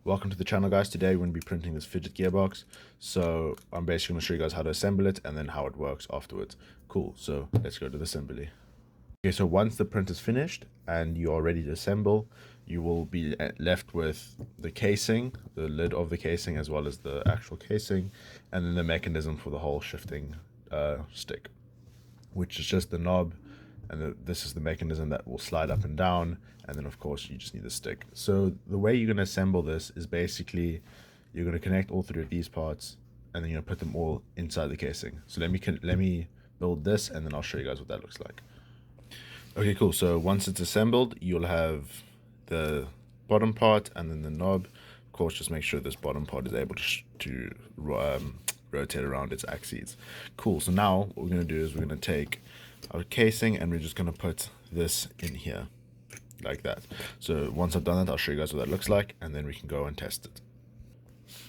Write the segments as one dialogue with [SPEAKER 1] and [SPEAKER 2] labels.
[SPEAKER 1] Welcome to the channel, guys. Today we're going to be printing this fidget gearbox. So I'm basically going to show you guys how to assemble it and then how it works afterwards. Cool, so let's go to the assembly. Okay, so once the print is finished and you are ready to assemble, you will be left with the casing, the lid of the casing, as well as the actual casing, and then the mechanism for the whole shifting stick, which is just the knob, and this is the mechanism that will slide up and down, and then of course you just need the stick. So the way you're going to assemble this is basically you're going to connect all three of these parts, and then you're going to put them all inside the casing. So let me build this, and then I'll show you guys what that looks like. Okay, cool. So once it's assembled, you'll have the bottom part and then the knob. Of course, just make sure this bottom part is able to rotate around its axes. Cool. So now what we're going to do is we're going to take our casing and we're just going to put this in here like that. So once I've done that, I'll show you guys what that looks like, and then we can go and test it.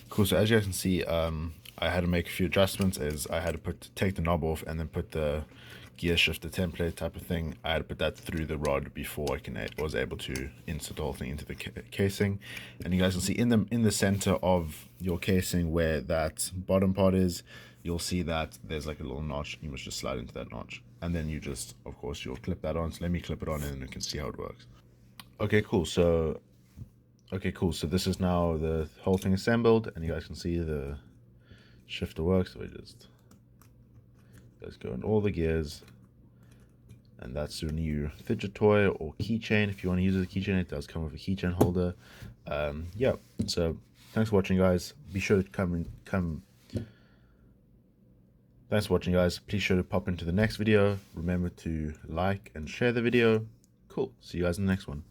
[SPEAKER 1] Cool. So as you guys can see, I had to make a few adjustments. As I had to take the knob off and then put the gear shifter template type of thing. I had to put that through the rod before I was able to insert the whole thing into the casing. And you guys can see in the center of your casing where that bottom part is, you'll see that there's like a little notch. You must just slide into that notch, and then you just, of course, you'll clip that on. So let me clip it on, and then you can see how it works. Okay, cool. So this is now the whole thing assembled, and you guys can see the shifter works. So we just go in all the gears, and that's your new fidget toy or keychain. If you want to use it as a keychain, it does come with a keychain holder. Yeah, so thanks for watching, guys. Be sure to thanks for watching, guys. Please sure to pop into the next video. Remember to like and share the video. Cool. See you guys in the next one.